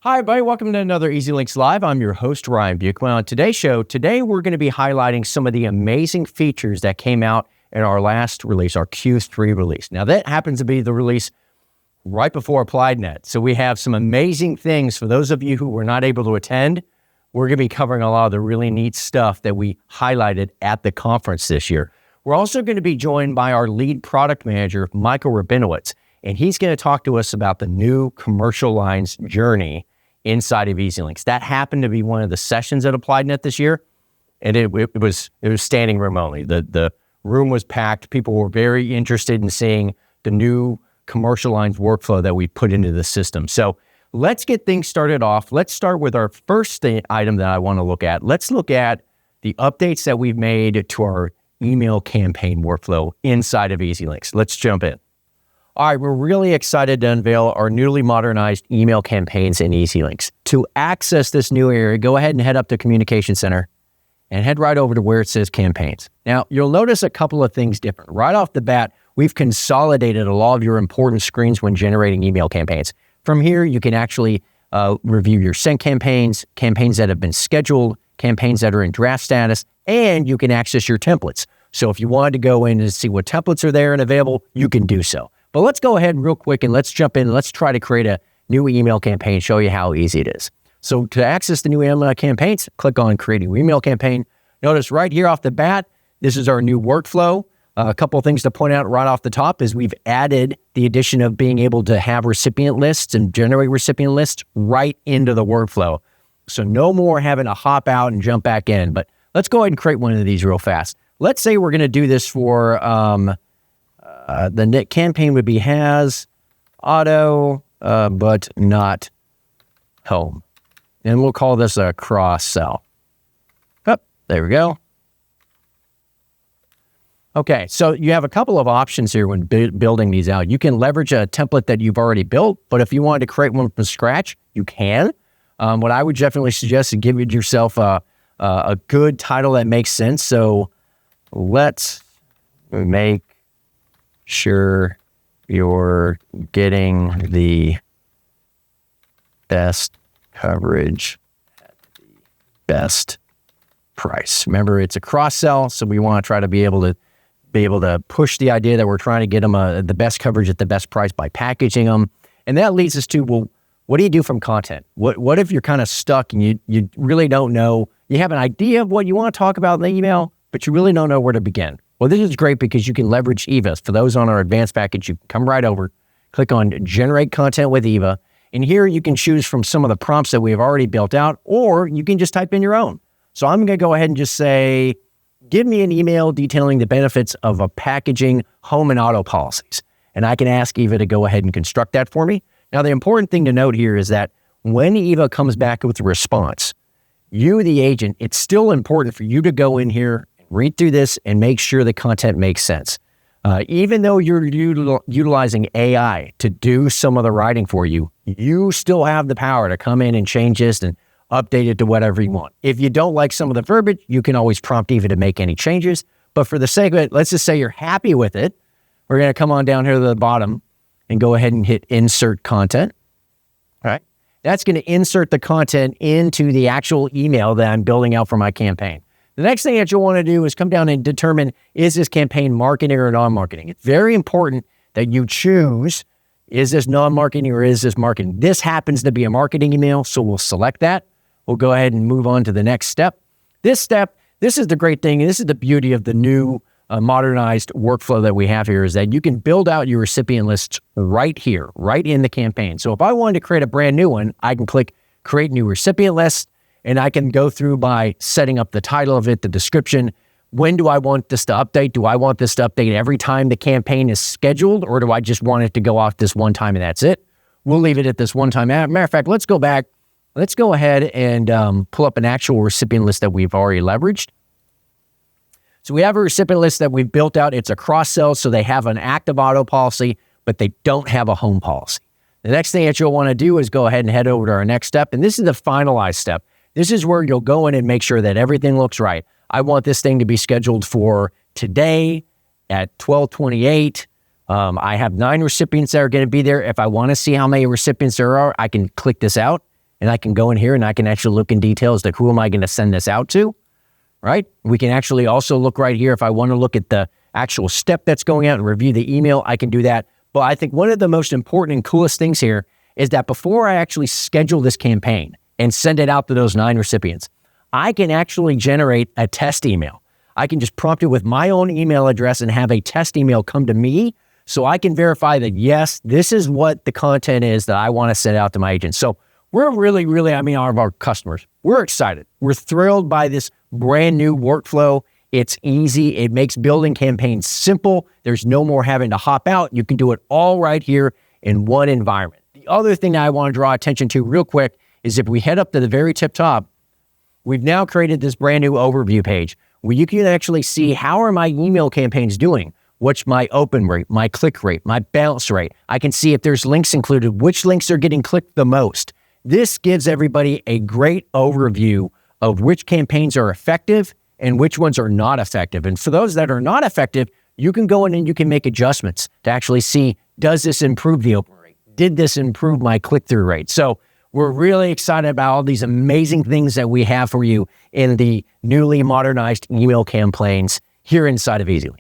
Hi, everybody. Welcome to another EZLynx Live. I'm your host, Ryan Buchman. On today's show, we're going to be highlighting some of the amazing features that came out in our last release, our Q3 release. Now, that happens to be the release right before AppliedNet. So we have some amazing things. For those of you who were not able to attend, we're going to be covering a lot of the really neat stuff that we highlighted at the conference this year. We're also going to be joined by our lead product manager, Michael Rabinowitz, and he's going to talk to us about the new commercial lines journey inside of EZLynx. That happened to be one of the sessions at AppliedNet this year, and it was standing room only. The room was packed. People were very interested in seeing the new commercial lines workflow that we put into the system. So let's get things started off. Let's start with our first item that I want to look at. Let's look at the updates that we've made to our email campaign workflow inside of EZLynx. Let's jump in. All right, we're really excited to unveil our newly modernized email campaigns in EZLynx. To access this new area, go ahead and head up to Communication Center and head right over to where it says Campaigns. Now, you'll notice a couple of things different. Right off the bat, we've consolidated a lot of your important screens when generating email campaigns. From here, you can actually review your sent campaigns, campaigns that have been scheduled, campaigns that are in draft status, and you can access your templates. So if you wanted to go in and see what templates are there and available, you can do so. But let's go ahead real quick and let's jump in. Let's try to create a new email campaign, show you how easy it is. So to access the new email campaigns, click on Create a New Email Campaign. Notice right here off the bat, this is our new workflow. A couple of things to point out right off the top is we've added the addition of being able to have recipient lists and generate recipient lists right into the workflow. So no more having to hop out and jump back in. But let's go ahead and create one of these real fast. Let's say we're going to do this for the net campaign would be has auto, but not home. And we'll call this a cross sell. Oh, there we go. Okay, so you have a couple of options here when building these out. You can leverage a template that you've already built, but if you wanted to create one from scratch, you can. What I would definitely suggest is give yourself a good title that makes sense. So let's make sure you're getting the best coverage at the best price. Remember, it's a cross sell, so we want to try to be able to push the idea that we're trying to get them the best coverage at the best price by packaging them. And that leads us to, well, what do you do from content? What if you're kind of stuck and you really don't know, you have an idea of what you want to talk about in the email, but you really don't know where to begin? Well, this is great because you can leverage EVA. For those on our advanced package, you can come right over, click on Generate Content with EVA, and here you can choose from some of the prompts that we have already built out, or you can just type in your own. So I'm going to go ahead and just say, give me an email detailing the benefits of a packaging home and auto policies. And I can ask EVA to go ahead and construct that for me. Now, the important thing to note here is that when EVA comes back with a response, you, the agent, it's still important for you to go in here, read through this, and make sure the content makes sense. Even though you're utilizing AI to do some of the writing for you, you still have the power to come in and change this and update it to whatever you want. If you don't like some of the verbiage, you can always prompt EVA to make any changes. But for the sake of it, let's just say you're happy with it. We're going to come on down here to the bottom and go ahead and hit Insert Content. All right. That's going to insert the content into the actual email that I'm building out for my campaign. The next thing that you'll want to do is come down and determine, is this campaign marketing or non-marketing? It's very important that you choose, is this non-marketing or is this marketing? This happens to be a marketing email, so we'll select that. We'll go ahead and move on to the next step. This is the great thing, and this is the beauty of the new modernized workflow that we have here, is that you can build out your recipient lists right here, right in the campaign. So if I wanted to create a brand new one, I can click Create New Recipient List, and I can go through by setting up the title of it, the description. When do I want this to update? Do I want this to update every time the campaign is scheduled, or do I just want it to go off this one time and that's it? We'll leave it at this one time. Matter of fact, let's go back. Let's go ahead and pull up an actual recipient list that we've already leveraged. So we have a recipient list that we've built out. It's a cross-sell, so they have an active auto policy, but they don't have a home policy. The next thing that you'll want to do is go ahead and head over to our next step, and this is the finalize step. This is where you'll go in and make sure that everything looks right. I want this thing to be scheduled for today at 12:28. I have 9 recipients that are going to be there. If I want to see how many recipients there are, I can click this out. And I can go in here and I can actually look in details like who am I going to send this out to, right? We can actually also look right here. If I want to look at the actual step that's going out and review the email, I can do that. But I think one of the most important and coolest things here is that before I actually schedule this campaign and send it out to those 9 recipients, I can actually generate a test email. I can just prompt it with my own email address and have a test email come to me so I can verify that, yes, this is what the content is that I want to send out to my agents. So we're really, our customers, we're excited. We're thrilled by this brand new workflow. It's easy. It makes building campaigns simple. There's no more having to hop out. You can do it all right here in one environment. The other thing that I want to draw attention to real quick is if we head up to the very tip top, we've now created this brand new overview page where you can actually see how are my email campaigns doing. What's my open rate, my click rate, my bounce rate. I can see if there's links included, which links are getting clicked the most. This gives everybody a great overview of which campaigns are effective and which ones are not effective. And for those that are not effective, you can go in and you can make adjustments to actually see, does this improve the open rate? Did this improve my click-through rate? So we're really excited about all these amazing things that we have for you in the newly modernized email campaigns here inside of EZLynx.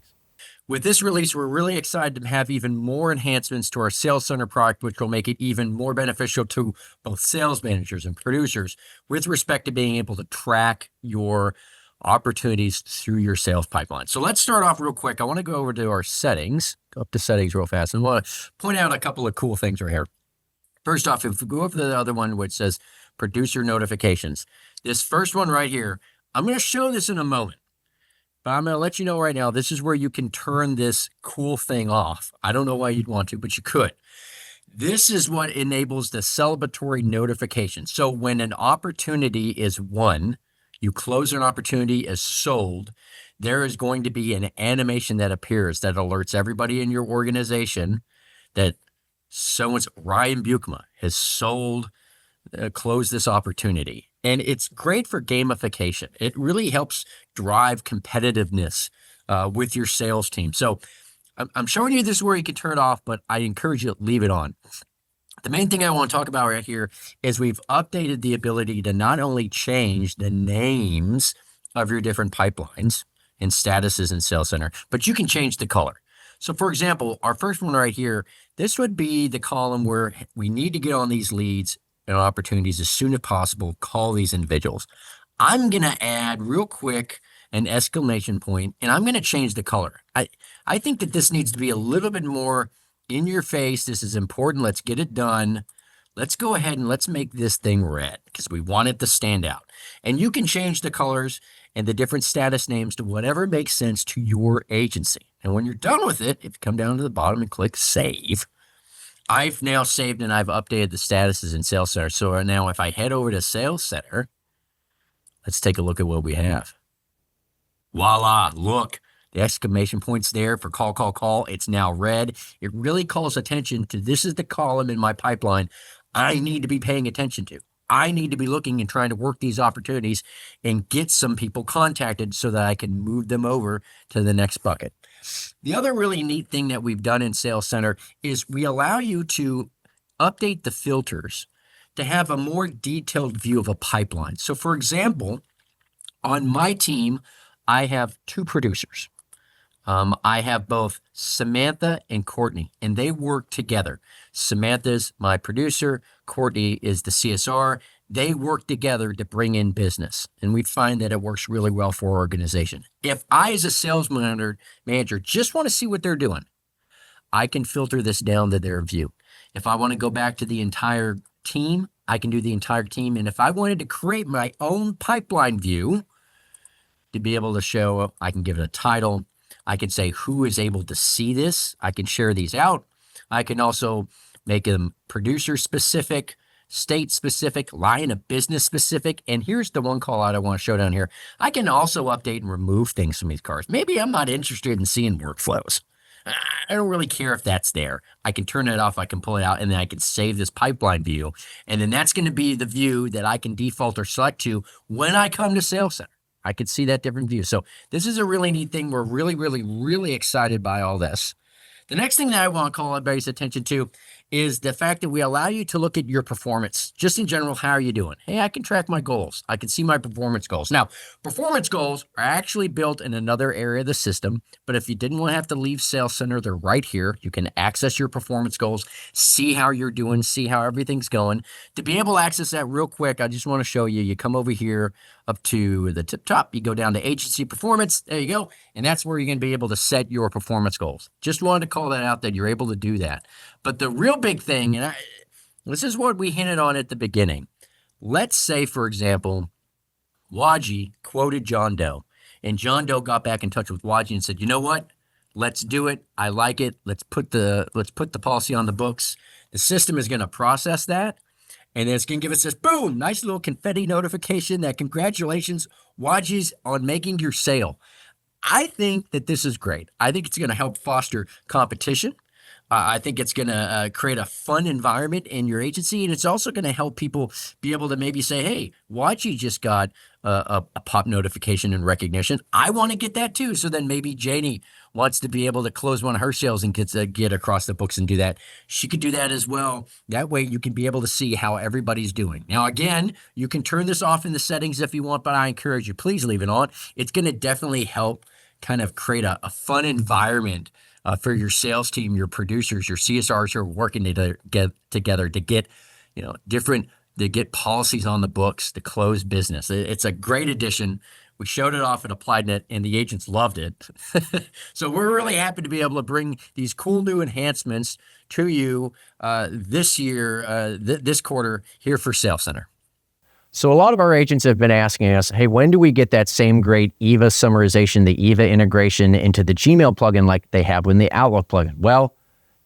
With this release, we're really excited to have even more enhancements to our Sales Center product, which will make it even more beneficial to both sales managers and producers with respect to being able to track your opportunities through your sales pipeline. So let's start off real quick. I want to go over to our settings, go up to settings real fast, and I want to point out a couple of cool things right here. First off, if we go over to the other one, which says producer notifications, this first one right here, I'm going to show this in a moment. But I'm going to let you know right now, this is where you can turn this cool thing off. I don't know why you'd want to, but you could. This is what enables the celebratory notification. So when an opportunity is won, you close an opportunity as sold, there is going to be an animation that appears that alerts everybody in your organization that Ryan Buchma has closed this opportunity. And it's great for gamification. It really helps drive competitiveness with your sales team. So I'm showing you this where you can turn it off, but I encourage you to leave it on. The main thing I want to talk about right here is we've updated the ability to not only change the names of your different pipelines and statuses in Sales Center, but you can change the color. So for example, our first one right here, this would be the column where we need to get on these leads and opportunities as soon as possible, call these individuals. I'm going to add real quick an exclamation point, and I'm going to change the color. I think that this needs to be a little bit more in your face. This is important. Let's get it done. Let's go ahead and let's make this thing red because we want it to stand out. And you can change the colors and the different status names to whatever makes sense to your agency. And when you're done with it, if you come down to the bottom and click Save, I've now saved and I've updated the statuses in Sales Center. So now if I head over to Sales Center, let's take a look at what we have. Voila, look, the exclamation point's there for call. It's now red. It really calls attention to this is the column in my pipeline I need to be paying attention to. I need to be looking and trying to work these opportunities and get some people contacted so that I can move them over to the next bucket. The other really neat thing that we've done in Sales Center is we allow you to update the filters to have a more detailed view of a pipeline. So for example, on my team, I have 2 producers. I have both Samantha and Courtney, and they work together. Samantha's my producer. Courtney is the CSR. They work together to bring in business, and we find that it works really well for our organization. If I, as a sales manager, just want to see what they're doing, I can filter this down to their view. If I want to go back to the entire team, I can do the entire team. And if I wanted to create my own pipeline view to be able to show, I can give it a title. I can say who is able to see this. I can share these out. I can also make them producer specific, state specific, line of business specific. And here's the one call out I want to show down here. I can also update and remove things from these cards. Maybe I'm not interested in seeing workflows. I don't really care if that's there. I can turn it off. I can pull it out, and then I can save this pipeline view. And then that's going to be the view that I can default or select to when I come to Sales Center. I could see that different view. So this is a really neat thing. We're really excited by all this. The next thing that I want to call everybody's attention to is the fact that we allow you to look at your performance. Just in general, how are you doing? Hey, I can track my goals. I can see my performance goals. Now, performance goals are actually built in another area of the system, but if you didn't want to have to leave Sales Center, they're right here. You can access your performance goals, see how you're doing, see how everything's going. To be able to access that real quick, I just want to show you. You come over here up to the tip top, you go down to agency performance, there you go, and that's where you're going to be able to set your performance goals. Just wanted to call that out that you're able to do that. But the real big thing, and this is what we hinted on at the beginning. Let's say, for example, Waji quoted John Doe, and John Doe got back in touch with Waji and said, you know what? Let's do it. I like it. Let's put the policy on the books. The system is going to process that. And then it's going to give us this, boom, nice little confetti notification that congratulations, Waji's on making your sale. I think that this is great. I think it's going to help foster competition. I think it's going to create a fun environment in your agency, and it's also going to help people be able to maybe say, hey, Waji just got a pop notification and recognition. I want to get that too. So then maybe Janie wants to be able to close one of her sales and get across the books and do that. She could do that as well. That way you can be able to see how everybody's doing. Now, again, you can turn this off in the settings if you want, but I encourage you, please leave it on. It's going to definitely help kind of create a fun environment for your sales team, your producers, your CSRs who are working together to get, to get policies on the books to close business. It's a great addition. We showed it off at AppliedNet, and the agents loved it. So we're really happy to be able to bring these cool new enhancements to you this year, this quarter here for Sales Center. So a lot of our agents have been asking us, hey, when do we get that same great EVA summarization, the EVA integration into the Gmail plugin like they have in the Outlook plugin? Well,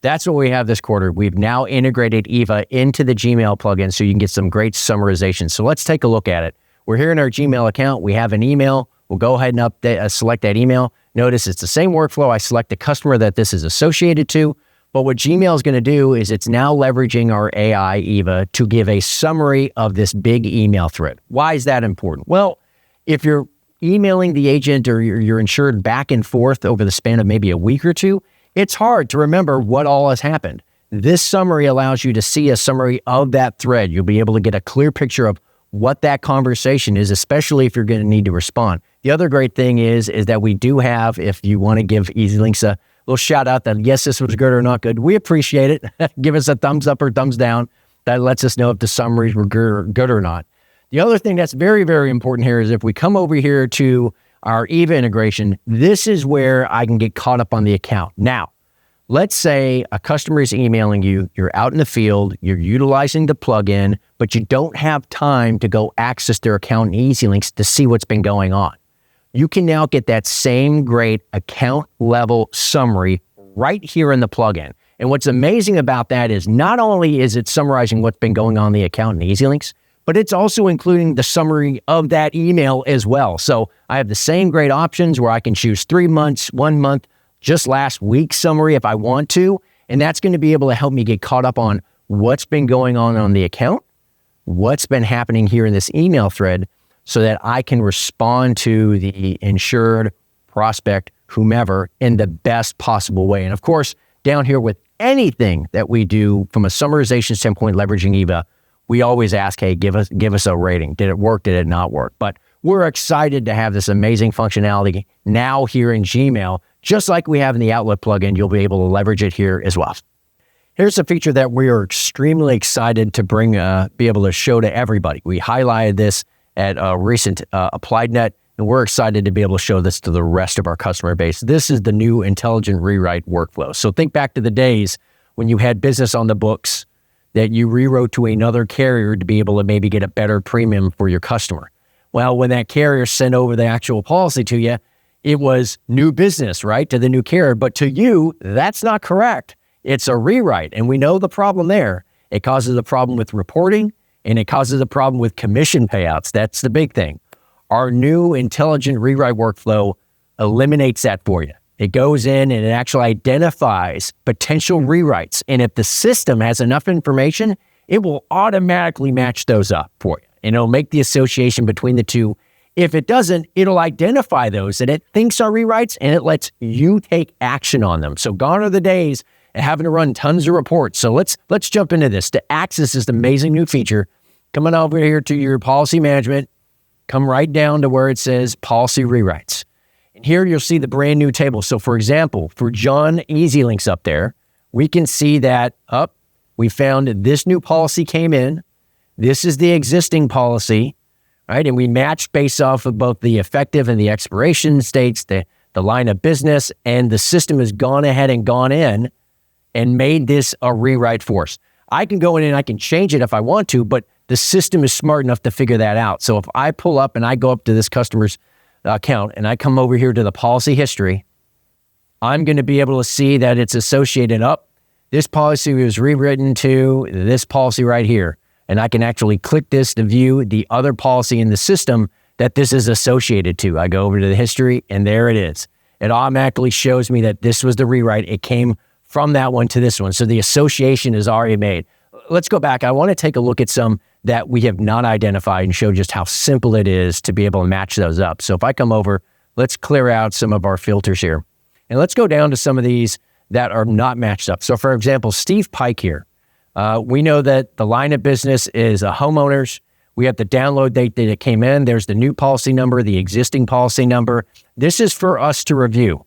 that's what we have this quarter. We've now integrated EVA into the Gmail plugin so you can get some great summarization. So let's take a look at it. We're here in our Gmail account. We have an email. We'll go ahead and select that email. Notice it's the same workflow. I select the customer that this is associated to. But what Gmail is going to do is it's now leveraging our AI EVA to give a summary of this big email thread. Why is that important? Well, if you're emailing the agent or you're insured back and forth over the span of maybe a week or two, it's hard to remember what all has happened. This summary allows you to see a summary of that thread. You'll be able to get a clear picture of what that conversation is, especially if you're going to need to respond. The other great thing is that we do have, if you want to give EZLynx a little shout out that, yes, this was good or not good, we appreciate it. Give us a thumbs up or thumbs down. That lets us know if the summaries were good or not. The other thing that's very, very important here is if we come over here to our EVA integration, this is where I can get caught up on the account. Now, let's say a customer is emailing you, you're out in the field, you're utilizing the plugin, but you don't have time to go access their account in EZLynx to see what's been going on. You can now get that same great account level summary right here in the plugin. And what's amazing about that is not only is it summarizing what's been going on in the account in EZLynx, but it's also including the summary of that email as well. So I have the same great options where I can choose 3 months, 1 month, just last week's summary if I want to. And that's going to be able to help me get caught up on what's been going on the account, what's been happening here in this email thread, so that I can respond to the insured, prospect, whomever in the best possible way. And of course, down here with anything that we do from a summarization standpoint, leveraging EVA, we always ask, hey, give us a rating. Did it work? Did it not work? But we're excited to have this amazing functionality now here in Gmail, just like we have in the Outlook plugin. You'll be able to leverage it here as well. Here's a feature that we are extremely excited to be able to show to everybody. We highlighted this at a recent AppliedNet, and we're excited to be able to show this to the rest of our customer base. This is the new intelligent rewrite workflow. So think back to the days when you had business on the books that you rewrote to another carrier to be able to maybe get a better premium for your customer. Well, when that carrier sent over the actual policy to you, it was new business, right, to the new carrier. But to you, that's not correct. It's a rewrite, and we know the problem there. It causes a problem with reporting, and it causes a problem with commission payouts. That's the big thing. Our new intelligent rewrite workflow eliminates that for you. It goes in and it actually identifies potential rewrites. And if the system has enough information, it will automatically match those up for you. And it'll make the association between the two If it doesn't, it'll identify those that it thinks are rewrites, and it lets you take action on them. So gone are the days of having to run tons of reports. So let's jump into this. To access this amazing new feature, come on over here to your policy management, come right down to where it says policy rewrites. And here you'll see the brand new table. So for example, for John EZLynx up there, we can see that we found this new policy came in. This is the existing policy, right? And we matched based off of both the effective and the expiration dates, the line of business, and the system has gone ahead and gone in and made this a rewrite for us. I can go in and I can change it if I want to, but the system is smart enough to figure that out. So if I pull up and I go up to this customer's account and I come over here to the policy history, I'm going to be able to see that it's associated up. This policy was rewritten to this policy right here. And I can actually click this to view the other policy in the system that this is associated to. I go over to the history and there it is. It automatically shows me that this was the rewrite. It came from that one to this one. So the association is already made. Let's go back. I want to take a look at some that we have not identified and show just how simple it is to be able to match those up. So if I come over, let's clear out some of our filters here. And let's go down to some of these that are not matched up. So for example, Steve Pike here. We know that the line of business is a homeowner's. We have the download date that it came in. There's the new policy number, the existing policy number. This is for us to review.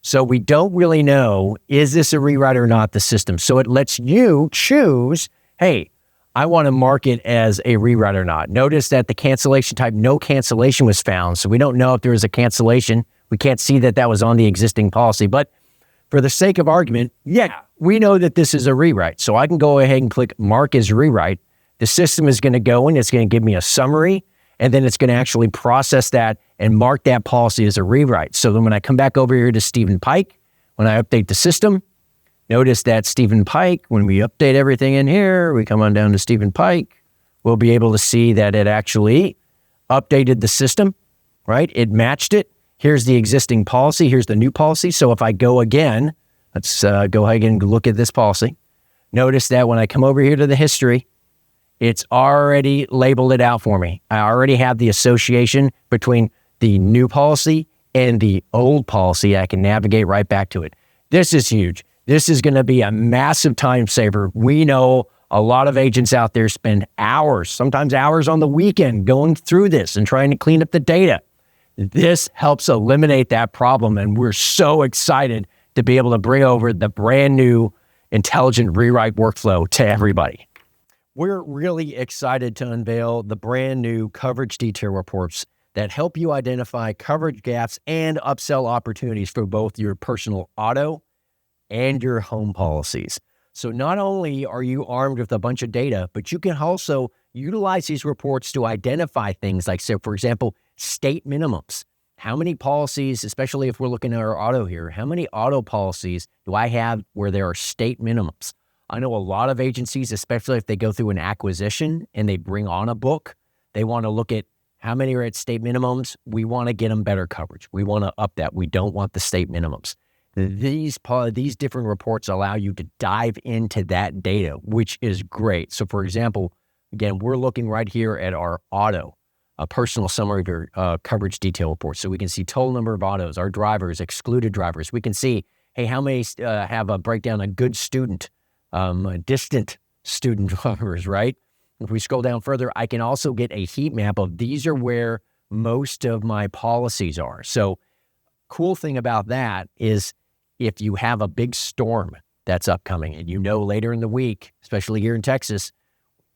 So we don't really know, is this a rewrite or not, the system? So it lets you choose, hey, I want to mark it as a rewrite or not. Notice that the cancellation type, no cancellation was found. So we don't know if there was a cancellation. We can't see that that was on the existing policy. But for the sake of argument, yeah, we know that this is a rewrite. So I can go ahead and click mark as rewrite. The system is going to go in, it's going to give me a summary, and then it's going to actually process that and mark that policy as a rewrite. So then when I come back over here to Stephen Pike, when I update the system, notice that Stephen Pike, when we update everything in here, we come on down to Stephen Pike, we'll be able to see that it actually updated the system, right? It matched it. Here's the existing policy. Here's the new policy. So if I go again, let's go ahead and look at this policy. Notice that when I come over here to the history, it's already labeled it out for me. I already have the association between the new policy and the old policy. I can navigate right back to it. This is huge. This is going to be a massive time saver. We know a lot of agents out there spend hours, sometimes hours on the weekend going through this and trying to clean up the data. This helps eliminate that problem, and we're so excited to be able to bring over the brand new intelligent rewrite workflow to everybody. We're really excited to unveil the brand new coverage detail reports that help you identify coverage gaps and upsell opportunities for both your personal auto and your home policies. So not only are you armed with a bunch of data, but you can also utilize these reports to identify things like, say, for example, state minimums. How many policies, especially if we're looking at our auto here, how many auto policies do I have where there are state minimums? I know a lot of agencies, especially if they go through an acquisition and they bring on a book, they want to look at how many are at state minimums. We want to get them better coverage. We want to up that. We don't want the state minimums. These different reports allow you to dive into that data, which is great. So for example, again, we're looking right here at our auto, a personal summary of your coverage detail report. So we can see total number of autos, our drivers, excluded drivers. We can see, hey, how many have a breakdown, a good student, a distant student drivers, right? If we scroll down further, I can also get a heat map of these are where most of my policies are. So cool thing about that is if you have a big storm that's upcoming and you know later in the week, especially here in Texas,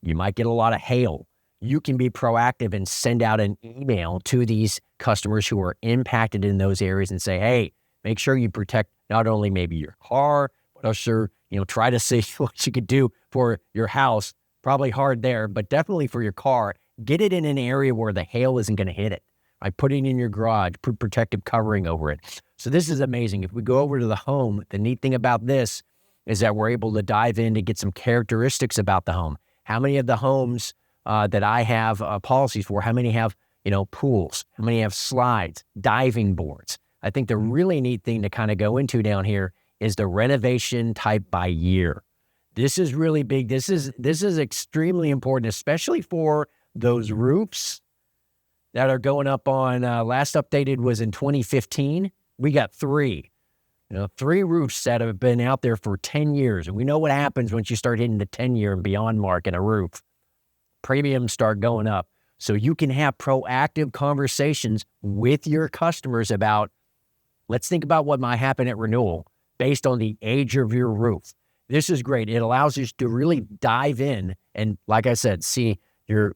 you might get a lot of hail. You can be proactive and send out an email to these customers who are impacted in those areas and say, hey, make sure you protect not only maybe your car, but also, try to see what you could do for your house. Probably hard there, but definitely for your car. Get it in an area where the hail isn't going to hit it. Right? Put it in your garage, put protective covering over it. So this is amazing. If we go over to the home, the neat thing about this is that we're able to dive in to get some characteristics about the home. How many of the homes that I have policies for, how many have, pools? How many have slides, diving boards? I think the really neat thing to kind of go into down here is the renovation type by year. This is really big. This is extremely important, especially for those roofs that are going up on, last updated was in 2015. We got 3. 3 roofs that have been out there for 10 years. And we know what happens once you start hitting the 10-year and beyond mark in a roof. Premiums start going up. So you can have proactive conversations with your customers about, let's think about what might happen at renewal based on the age of your roof. This is great. It allows us to really dive in and, like I said, see your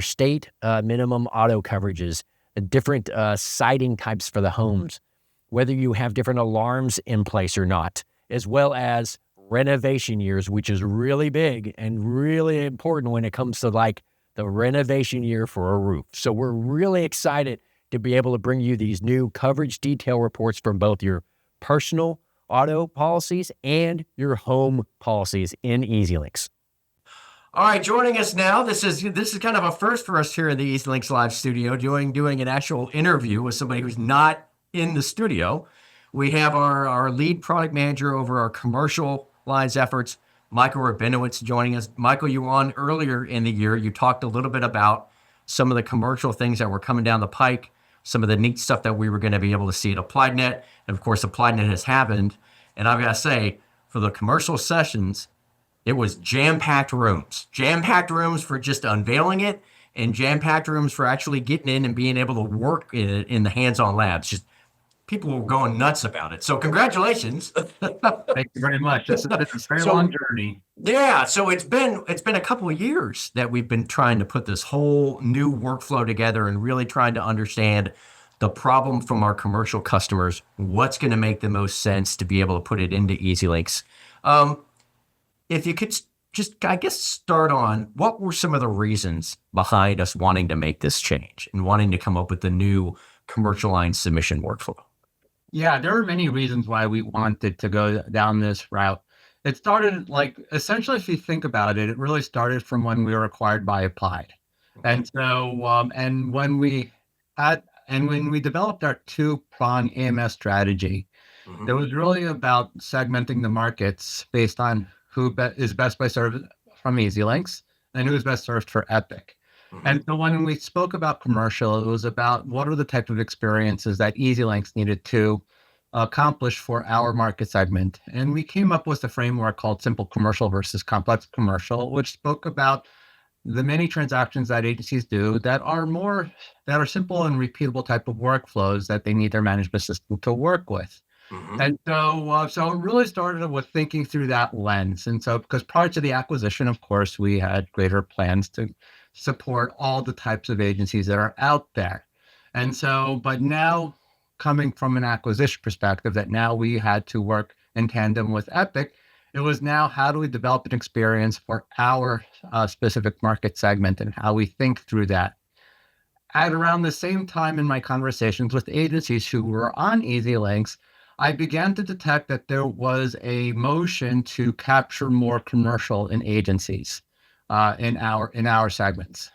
state minimum auto coverages, the different siding types for the homes, whether you have different alarms in place or not, as well as renovation years, which is really big and really important when it comes to like the renovation year for a roof. So we're really excited to be able to bring you these new coverage detail reports from both your personal auto policies and your home policies in EZLynx. All right, joining us now, this is kind of a first for us here in the EZLynx Live studio, doing an actual interview with somebody who's not in the studio. We have our lead product manager over our commercial lines efforts, Michael Rabinowitz, joining us. Michael, you were on earlier in the year. You talked a little bit about some of the commercial things that were coming down the pike, some of the neat stuff that we were going to be able to see at AppliedNet. And of course, AppliedNet has happened. And I've got to say, for the commercial sessions, it was jam-packed rooms for just unveiling it, and jam-packed rooms for actually getting in and being able to work in the hands-on labs. Just people were going nuts about it. So congratulations. Thank you very much. It's a very long journey. Yeah. So it's been a couple of years that we've been trying to put this whole new workflow together and really trying to understand the problem from our commercial customers, what's going to make the most sense to be able to put it into EZLynx. If you could just, I guess, start on what were some of the reasons behind us wanting to make this change and wanting to come up with the new commercial line submission workflow? Yeah, there are many reasons why we wanted to go down this route. It started essentially, if you think about it, it really started from when we were acquired by Applied. And so, and when we developed our 2-prong AMS strategy, it was really about segmenting the markets based on who is best by served from EZLynx and who is best served for Epic. And so when we spoke about commercial, it was about what are the type of experiences that EZLynx needed to accomplish for our market segment. And we came up with a framework called simple commercial versus complex commercial, which spoke about the many transactions that agencies do that are simple and repeatable type of workflows that they need their management system to work with. And so it really started with thinking through that lens. And so, because prior to the acquisition, of course, we had greater plans to support all the types of agencies that are out there. And so, but now coming from an acquisition perspective, that now we had to work in tandem with Epic, it was now how do we develop an experience for our specific market segment and how we think through that. At around the same time in my conversations with agencies who were on EZLynx, I began to detect that there was a motion to capture more commercial in agencies in our segments,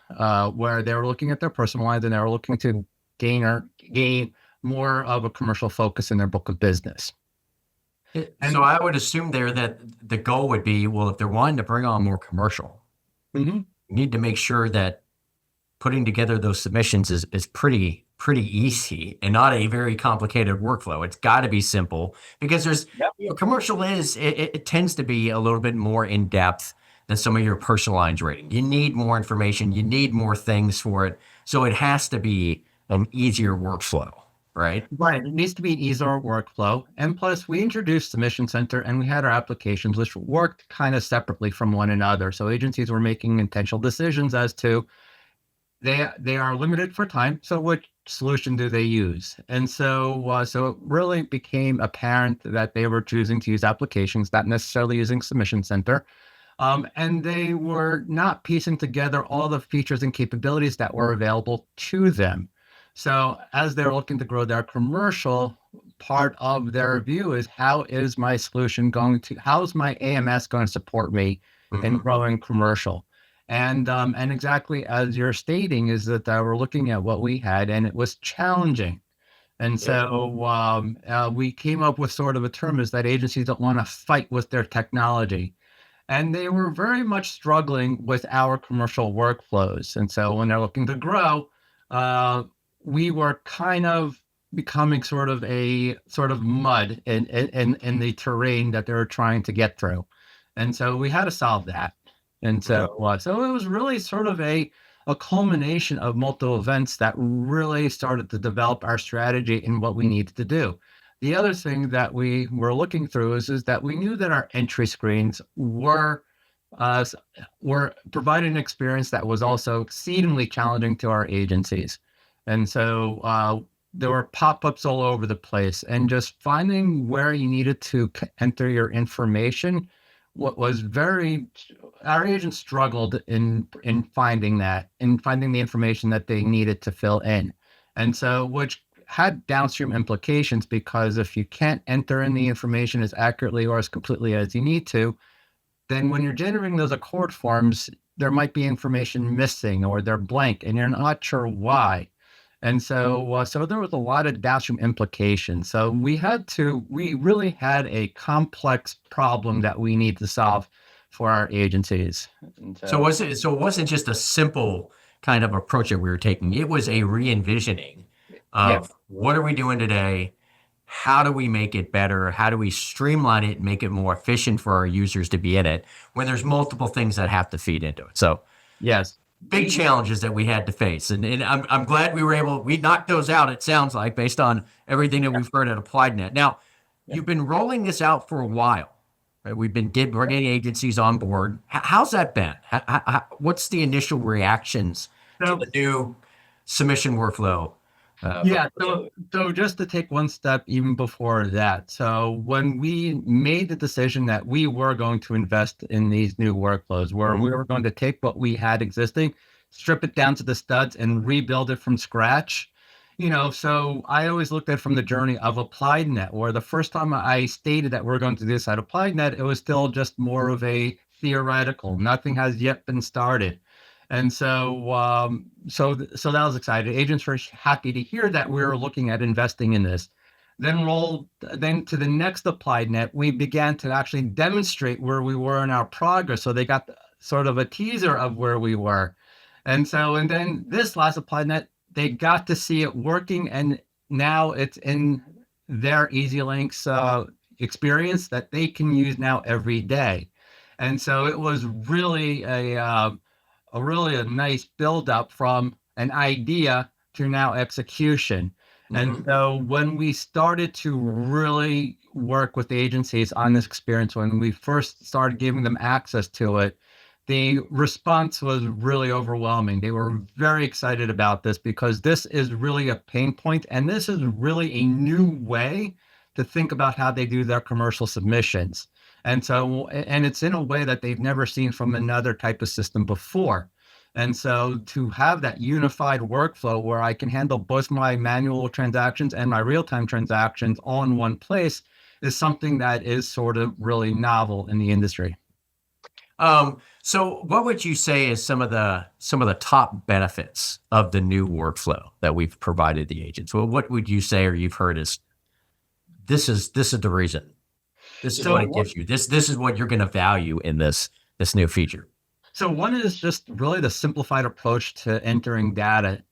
where they were looking at their personal lines and they were looking to gain more of a commercial focus in their book of business. So I would assume there that the goal would be, well, if they're wanting to bring on more commercial, you need to make sure that putting together those submissions is pretty easy and not a very complicated workflow. It's got to be simple because commercial it tends to be a little bit more in depth than some of your personal lines rating. You need more information. You need more things for it. So it has to be an easier workflow, right? Right. It needs to be an easier workflow. And plus, we introduced Submission Center and we had our applications, which worked kind of separately from one another. So agencies were making intentional decisions as to they are limited for time. So which solution do they use? And so it really became apparent that they were choosing to use applications, not necessarily using Submission Center. And they were not piecing together all the features and capabilities that were available to them. So as they're looking to grow their commercial, part of their view is how is my AMS going to support me in growing commercial? And exactly as you're stating is that we're looking at what we had and it was challenging. And so we came up with sort of a term is that agencies don't want to fight with their technology. And they were very much struggling with our commercial workflows. And so when they're looking to grow, uh, we were kind of becoming sort of mud in the terrain that they were trying to get through, and so we had to solve that. And Mhm. so it was really sort of a culmination of multiple events that really started to develop our strategy and what we needed to do. The other thing that we were looking through is that we knew that our entry screens uh, were providing an experience that was also exceedingly challenging to our agencies. And so there were pop-ups all over the place, and just finding where you needed to enter your information, what was very, our agents struggled in finding the information that they needed to fill in. And so, which had downstream implications, because if you can't enter in the information as accurately or as completely as you need to, then when you're generating those accord forms, there might be information missing or they're blank and you're not sure why. And so there was a lot of downstream implications. So we really had a complex problem that we need to solve for our agencies. And so, So it wasn't just a simple kind of approach that we were taking. It was a re-envisioning yeah. of what are we doing today? How do we make it better? How do we streamline it and make it more efficient for our users to be in it when there's multiple things that have to feed into it? So Yes. big challenges that we had to face. And I'm glad we knocked those out, it sounds like, based on everything that we've heard at AppliedNet. Now, Yeah. you've been rolling this out for a while. Right? We're getting agencies on board. How's that been? What's the initial reactions to So the new submission workflow? Yeah, so just to take one step even before that. So when we made the decision that we were going to invest in these new workflows, where we were going to take what we had existing, strip it down to the studs and rebuild it from scratch, so I always looked at it from the journey of AppliedNet, where the first time I stated that we're going to do this at AppliedNet, it was still just more of a theoretical. Nothing has yet been started. And so that was exciting. Agents were happy to hear that we were looking at investing in this. Then to the next applied net, we began to actually demonstrate where we were in our progress. So they got sort of a teaser of where we were. And then this last applied net, they got to see it working, and now it's in their EZLynx experience that they can use now every day. And so it was really a nice build up from an idea to now execution. And Mhm. so when we started to really work with agencies on this experience, when we first started giving them access to it, the response was really overwhelming. They were very excited about this because this is really a pain point, and this is really a new way to think about how they do their commercial submissions. And it's in a way that they've never seen from another type of system before. And so to have that unified workflow where I can handle both my manual transactions and my real-time transactions all in one place is something that is sort of really novel in the industry. So what would you say is some of the top benefits of the new workflow that we've provided the agents? Well, what would you say or you've heard is this is the reason. This is what it So gives you. This is what you're going to value in this new feature. So one is just really the simplified approach to entering data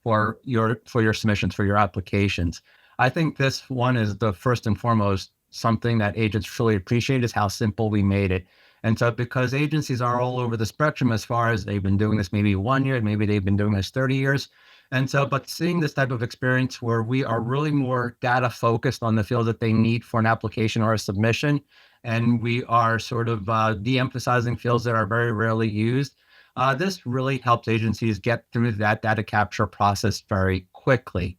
for your submissions for your applications. I think this one is the first and foremost something that agents truly appreciate is how simple we made it. And so because agencies are all over the spectrum as far as they've been doing this maybe 1 year, maybe they've been doing this 30 years. And so, but seeing this type of experience where we are really more data focused on the field that they need for an application or a submission, and we are sort of de-emphasizing fields that are very rarely used. This really helps agencies get through that data capture process very quickly.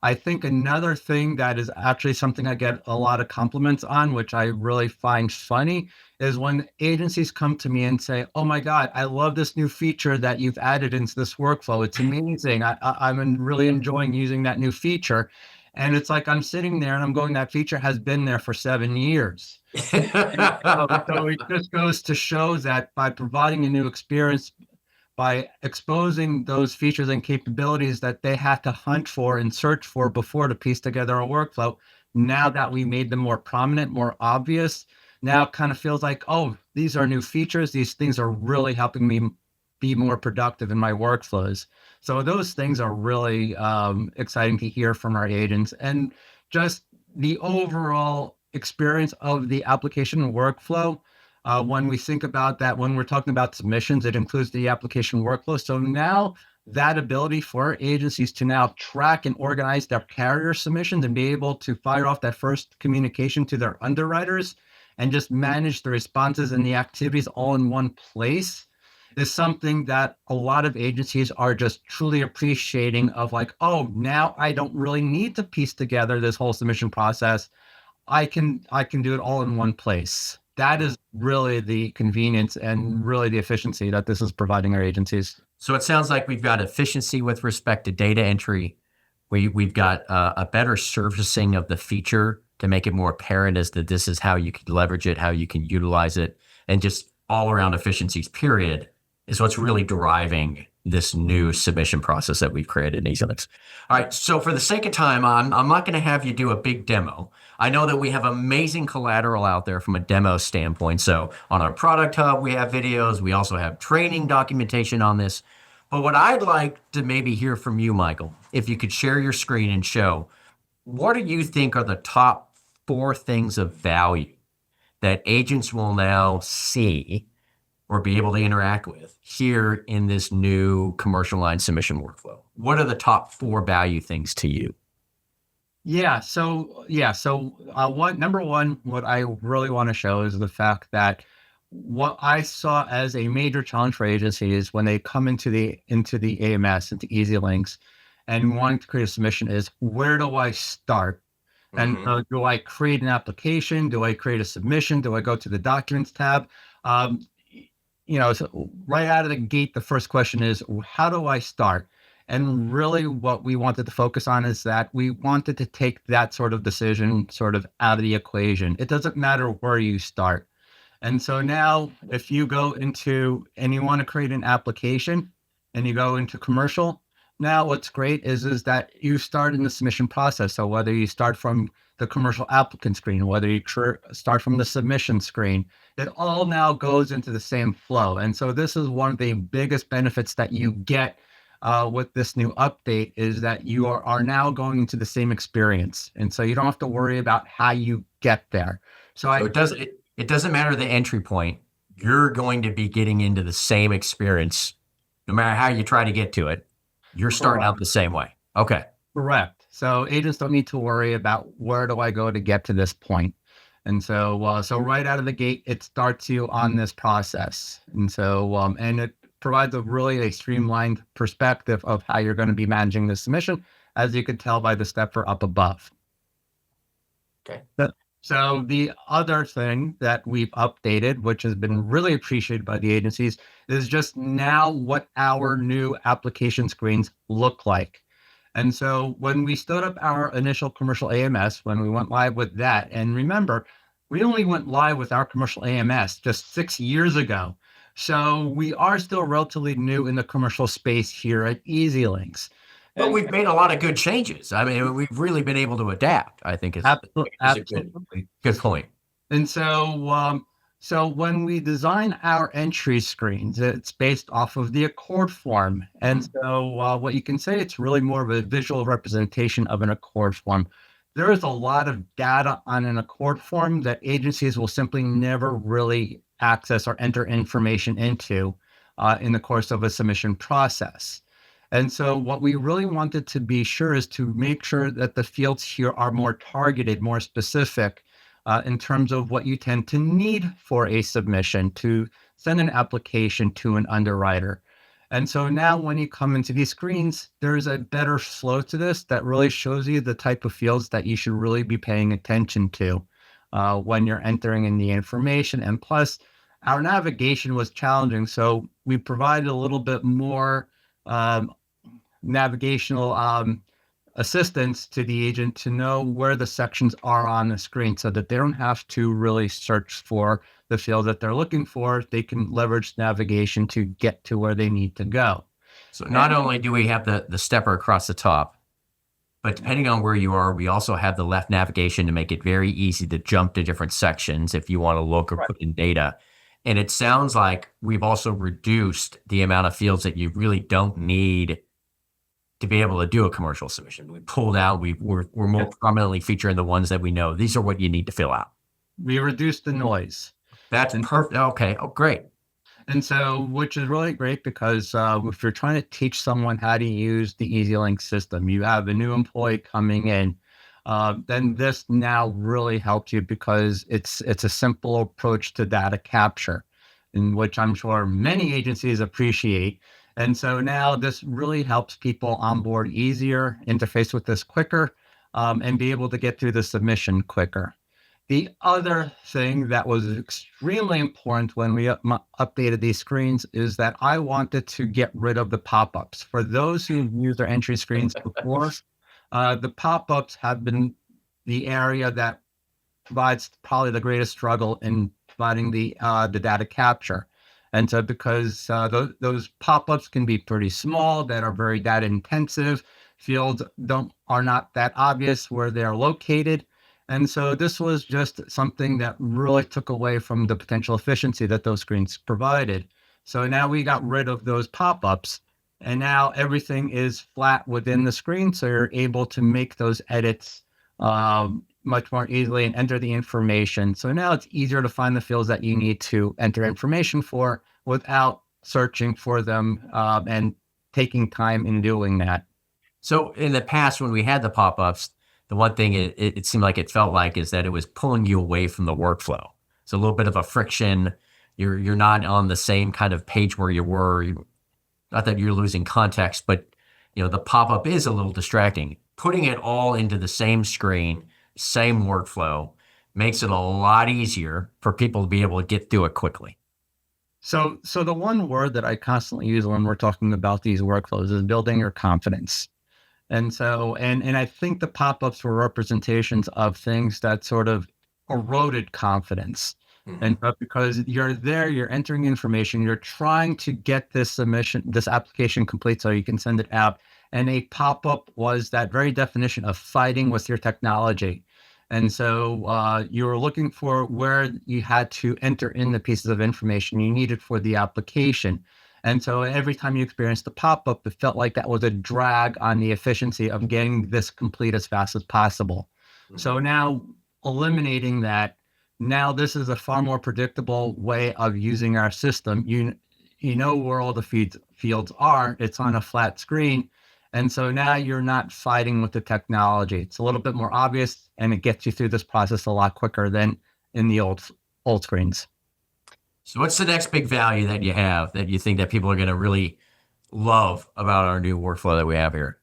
I think another thing that is actually something I get a lot of compliments on, which I really find funny, is when agencies come to me and say, "Oh my God, I love this new feature that you've added into this workflow. It's amazing. I'm really enjoying using that new feature." And it's like I'm sitting there and I'm going, "That feature has been there for 7 years." So it just goes to show that by providing a new experience, by exposing those features and capabilities that they had to hunt for and search for before to piece together a workflow, now that we made them more prominent, more obvious, now it kind of feels like, oh, these are new features. These things are really helping me be more productive in my workflows. So those things are really exciting to hear from our agents, and just the overall experience of the application workflow. When we think about that, when we're talking about submissions, it includes the application workflow. So now that ability for agencies to now track and organize their carrier submissions and be able to fire off that first communication to their underwriters and just manage the responses and the activities all in one place is something that a lot of agencies are just truly appreciating of, like, oh, now I don't really need to piece together this whole submission process. I can do it all in one place. That is really the convenience and really the efficiency that this is providing our agencies. So it sounds like we've got efficiency with respect to data entry. We've got a better surfacing of the feature to make it more apparent as to this is how you can leverage it, how you can utilize it, and just all around efficiencies, period, is what's really driving this new submission process that we've created in EZLynx. All right, so for the sake of time, I'm not going to have you do a big demo. I know that we have amazing collateral out there from a demo standpoint. So on our product hub, we have videos. We also have training documentation on this. But what I'd like to maybe hear from you, Michael, if you could share your screen and show, what do you think are the top 4 things of value that agents will now see or be able to interact with here in this new commercial line submission workflow? What are the top 4 value things to you? Number one, what I really want to show is the fact that what I saw as a major challenge for agencies when they come into the AMS, into EZLynx, and wanting to create a submission is, where do I start? And do I create an application? Do I create a submission? Do I go to the documents tab? So right out of the gate, the first question is, how do I start? And really what we wanted to focus on is that we wanted to take that sort of decision sort of out of the equation. It doesn't matter where you start. And so now if you go into and you want to create an application and you go into commercial, now what's great is that you start in the submission process. So whether you start from the commercial applicant screen, whether you start from the submission screen, it all now goes into the same flow. And so this is one of the biggest benefits that you get with this new update, is that you are now going into the same experience. And so you don't have to worry about how you get there. So it doesn't matter the entry point. You're going to be getting into the same experience, no matter how you try to get to it. You're starting out the same way. Okay. Correct. So agents don't need to worry about where do I go to get to this point. And so, so right out of the gate, it starts you on this process. And so, and it provides a streamlined perspective of how you're going to be managing this submission, as you could tell by the stepper up above. Okay. So the other thing that we've updated, which has been really appreciated by the agencies, is just now what our new application screens look like. And so when we stood up our initial commercial AMS, when we went live with that, and remember, we only went live with our commercial AMS just 6 years ago. So we are still relatively new in the commercial space here at EZLynx. But we've made a lot of good changes. I mean, we've really been able to adapt, I think. Absolutely. Good point. And so, so when we design our entry screens, it's based off of the Accord form. And so what you can say, it's really more of a visual representation of an Accord form. There is a lot of data on an Accord form that agencies will simply never really access or enter information into in the course of a submission process. And so what we really wanted to be sure is to make sure that the fields here are more targeted, more specific in terms of what you tend to need for a submission to send an application to an underwriter. And so now when you come into these screens, there's a better flow to this that really shows you the type of fields that you should really be paying attention to when you're entering in the information. And plus, our navigation was challenging. So we provided a little bit more navigational assistance to the agent to know where the sections are on the screen, so that they don't have to really search for the field that they're looking for. They can leverage navigation to get to where they need to go. So not only do we have the stepper across the top, but depending on where you are, we also have the left navigation to make it very easy to jump to different sections if you want to look or put in data. And it sounds like we've also reduced the amount of fields that you really don't need to be able to do a commercial submission. We pulled out, we're more prominently featuring the ones that we know. These are what you need to fill out. We reduced the noise. That's perfect. Okay. Oh, great. And so, which is really great because if you're trying to teach someone how to use the EZLynx system, you have a new employee coming in, then this now really helps you because it's a simple approach to data capture, in which I'm sure many agencies appreciate. And so now this really helps people onboard easier, interface with this quicker, and be able to get through the submission quicker. The other thing that was extremely important when we updated these screens is that I wanted to get rid of the pop-ups. For those who've used their entry screens before, the pop-ups have been the area that provides probably the greatest struggle in providing the data capture. And so because those pop-ups can be pretty small, that are very data intensive, fields are not that obvious where they're located. And so this was just something that really took away from the potential efficiency that those screens provided. So now we got rid of those pop-ups, and now everything is flat within the screen. So you're able to make those edits much more easily and enter the information. So now it's easier to find the fields that you need to enter information for without searching for them and taking time in doing that. So in the past, when we had the pop-ups, the one thing it seemed like it felt like is that it was pulling you away from the workflow. It's a little bit of a friction. You're not on the same kind of page where you were. Not that you're losing context, but the pop-up is a little distracting. Putting it all into the same screen, same workflow, makes it a lot easier for people to be able to get through it quickly. So the one word that I constantly use when we're talking about these workflows is building your confidence. And so, and I think the pop-ups were representations of things that sort of eroded confidence. Mm-hmm. And because you're there, you're entering information, you're trying to get this application complete so you can send it out. And a pop-up was that very definition of fighting with your technology. And so you were looking for where you had to enter in the pieces of information you needed for the application. And so every time you experienced the pop-up, it felt like that was a drag on the efficiency of getting this complete as fast as possible. Mm-hmm. So now eliminating that, now this is a far more predictable way of using our system. You know where all the fields are. It's on a flat screen. And so now you're not fighting with the technology. It's a little bit more obvious, and it gets you through this process a lot quicker than in the old screens. So what's the next big value that you have that you think that people are going to really love about our new workflow that we have here?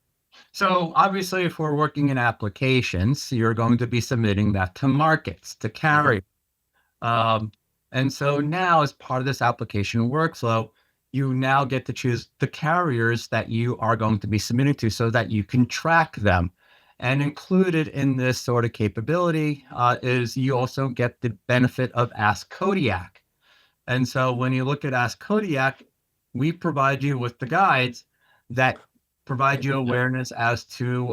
So obviously, if we're working in applications, you're going to be submitting that to markets, to carriers. And so now, as part of this application workflow, you now get to choose the carriers that you are going to be submitting to so that you can track them. And included in this sort of capability is you also get the benefit of Ask Kodiak. And so when you look at Ask Kodiak, we provide you with the guides that provide you awareness as to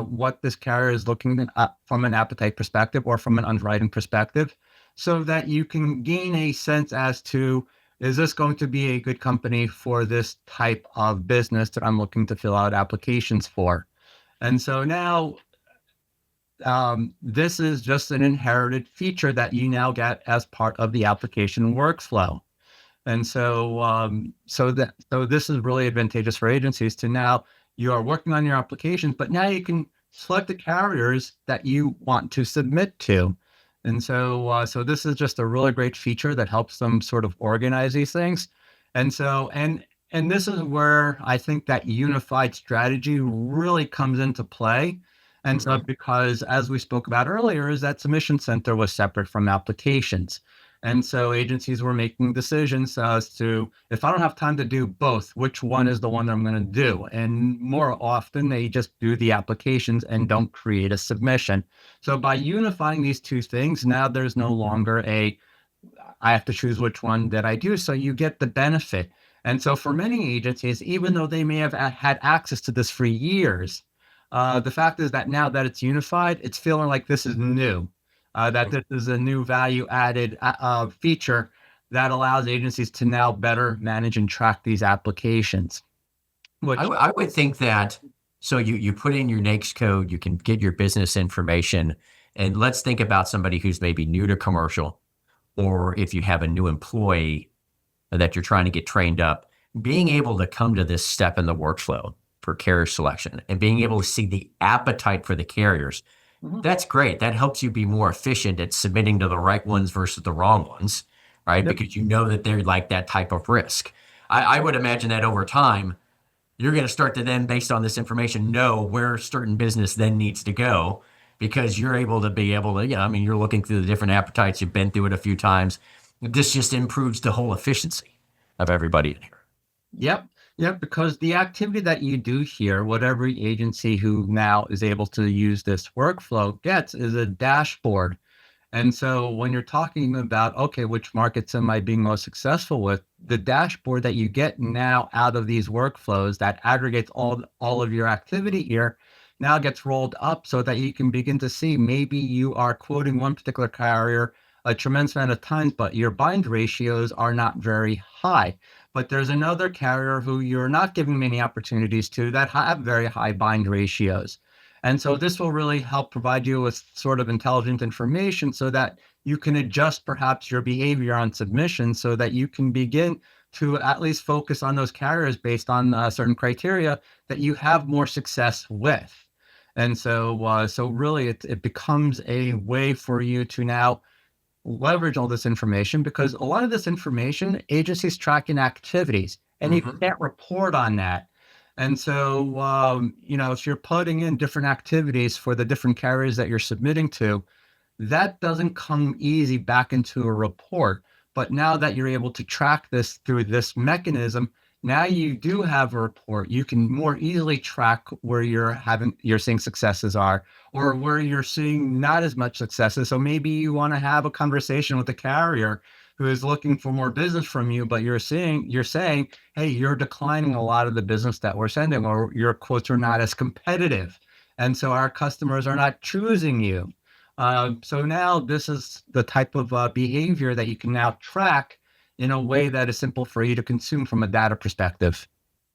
what this carrier is looking at from an appetite perspective or from an underwriting perspective, so that you can gain a sense as to, is this going to be a good company for this type of business that I'm looking to fill out applications for? And so now this is just an inherited feature that you now get as part of the application workflow. And so, so this is really advantageous for agencies to now you are working on your applications, but now you can select the carriers that you want to submit to. And so, so this is just a really great feature that helps them sort of organize these things. And so, and this is where I think that unified strategy really comes into play. And so, because as we spoke about earlier, is that submission center was separate from applications. And so agencies were making decisions as to, if I don't have time to do both, which one is the one that I'm going to do? And more often they just do the applications and don't create a submission. So by unifying these two things, now there's no longer I have to choose which one that I do. So you get the benefit. And so for many agencies, even though they may have had access to this for years, the fact is that now that it's unified, it's feeling like this is new. That this is a new value added feature that allows agencies to now better manage and track these applications. Which I would think that, so you put in your NAICS code, you can get your business information, and let's think about somebody who's maybe new to commercial, or if you have a new employee that you're trying to get trained up, being able to come to this step in the workflow for carrier selection and being able to see the appetite for the carriers, that's great. That helps you be more efficient at submitting to the right ones versus the wrong ones, right? Yep. Because you know that they're like that type of risk. I would imagine that over time, you're going to start to then, based on this information, know where certain business then needs to go, because you're able to, I mean, you're looking through the different appetites. You've been through it a few times. This just improves the whole efficiency of everybody in here. Yep, because the activity that you do here, what every agency who now is able to use this workflow gets is a dashboard. And so when you're talking about, okay, which markets am I being most successful with, the dashboard that you get now out of these workflows that aggregates all of your activity here now gets rolled up so that you can begin to see maybe you are quoting one particular carrier a tremendous amount of times, but your bind ratios are not very high. But there's another carrier who you're not giving many opportunities to that have very high bind ratios. And so this will really help provide you with sort of intelligent information so that you can adjust perhaps your behavior on submission so that you can begin to at least focus on those carriers based on certain criteria that you have more success with. And so really it becomes a way for you to now leverage all this information, because a lot of this information, agencies tracking activities, and you can't report on that. And so, if you're putting in different activities for the different carriers that you're submitting to, that doesn't come easy back into a report. But now that you're able to track this through this mechanism, now you do have a report. You can more easily track where you're seeing successes are, or where you're seeing not as much successes. So maybe you want to have a conversation with a carrier who is looking for more business from you, but you're saying, hey, you're declining a lot of the business that we're sending, or your quotes are not as competitive. And so our customers are not choosing you. So now this is the type of behavior that you can now track in a way that is simple for you to consume from a data perspective.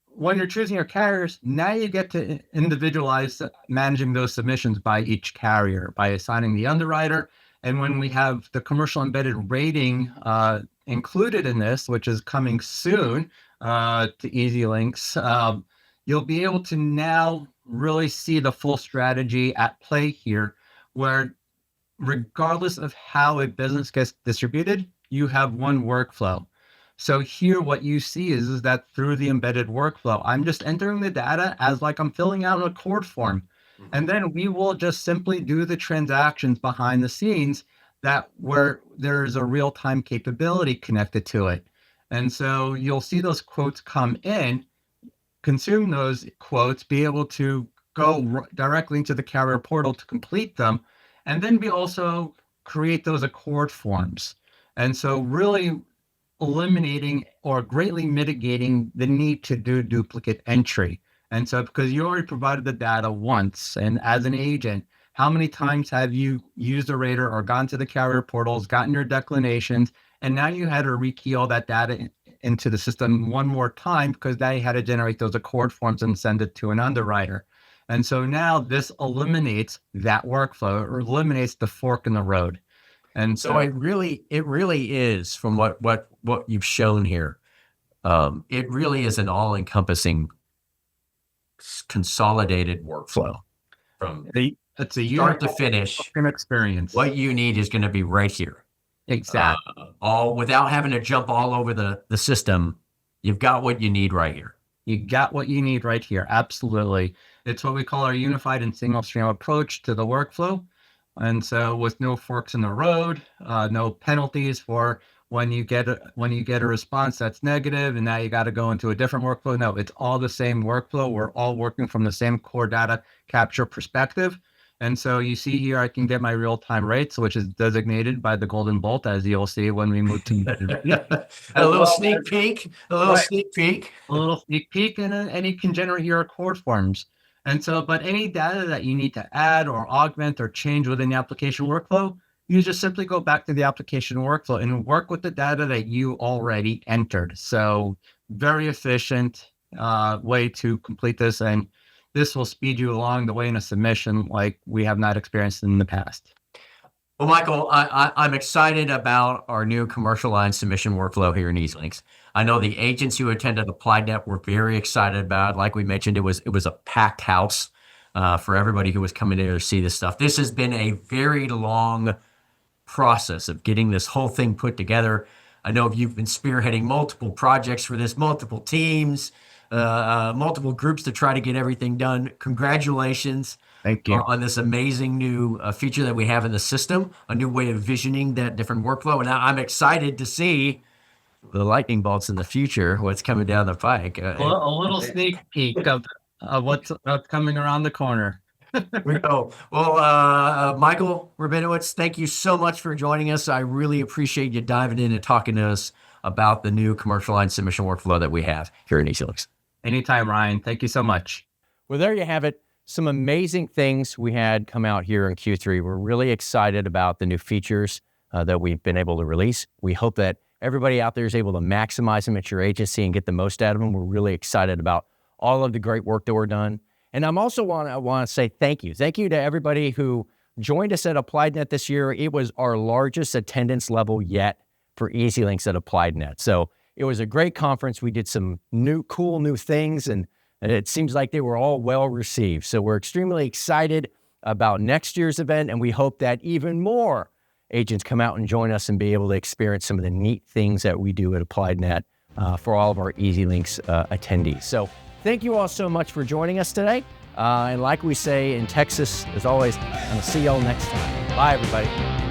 When you're choosing your carriers, now you get to individualize managing those submissions by each carrier by assigning the underwriter. And when we have the commercial embedded rating included in this, which is coming soon to EZLynx, you'll be able to now really see the full strategy at play here, where regardless of how a business gets distributed, you have one workflow. So here, what you see is that through the embedded workflow, I'm just entering the data as like I'm filling out an accord form. And then we will just simply do the transactions behind the scenes that where there's a real-time capability connected to it. And so you'll see those quotes come in, consume those quotes, be able to go directly into the carrier portal to complete them, and then we also create those accord forms. And so really eliminating or greatly mitigating the need to do duplicate entry. And so because you already provided the data once, and as an agent, how many times have you used a rater or gone to the carrier portals, gotten your declinations, and now you had to rekey all that data into the system one more time because now you had to generate those accord forms and send it to an underwriter. And so now this eliminates that workflow, or eliminates the fork in the road. And so it really is, from what you've shown here, it really is an all-encompassing consolidated workflow from it's a start to finish experience. What you need is going to be right here. Exactly. All without having to jump all over the system. You've got what you need right here. You got what you need right here. Absolutely. It's what we call our unified and single stream approach to the workflow. And so with no forks in the road, no penalties for when you get a response that's negative and now you got to go into a different workflow. No, it's all the same workflow. We're all working from the same core data capture perspective. And so you see here, I can get my real-time rates, which is designated by the golden bolt, as you'll see when we move to a little sneak peek, a little sneak peek, and you can generate your accord forms. And so, but any data that you need to add or augment or change within the application workflow, you just simply go back to the application workflow and work with the data that you already entered. So very efficient way to complete this. And this will speed you along the way in a submission like we have not experienced in the past. Well, Michael, I'm excited about our new commercial line submission workflow here in EZLynx. I know the agents who attended AppliedNet were very excited about it. Like we mentioned, it was a packed house for everybody who was coming in to see this stuff. This has been a very long process of getting this whole thing put together. I know you've been spearheading multiple projects for this, multiple teams, multiple groups to try to get everything done. Congratulations. Thank you. On this amazing new feature that we have in the system, a new way of visioning that different workflow. And I'm excited to see the lightning bolts in the future, what's coming down the pike. Well, a little sneak peek of what's coming around the corner. We go. Well, Michael Rabinowitz, thank you so much for joining us. I really appreciate you diving in and talking to us about the new commercial line submission workflow that we have here in EZLynx. Anytime, Ryan. Thank you so much. Well, there you have it. Some amazing things we had come out here in Q3. We're really excited about the new features that we've been able to release. We hope that everybody out there is able to maximize them at your agency and get the most out of them. We're really excited about all of the great work that we're done. And I'm also want to say thank you. Thank you to everybody who joined us at AppliedNet this year. It was our largest attendance level yet for EZLynx at AppliedNet. So it was a great conference. We did some cool new things, and it seems like they were all well received. So we're extremely excited about next year's event, and we hope that even more agents come out and join us and be able to experience some of the neat things that we do at AppliedNet for all of our EZLynx attendees. So thank you all so much for joining us today. And like we say in Texas, as always, I'll see y'all next time. Bye, everybody.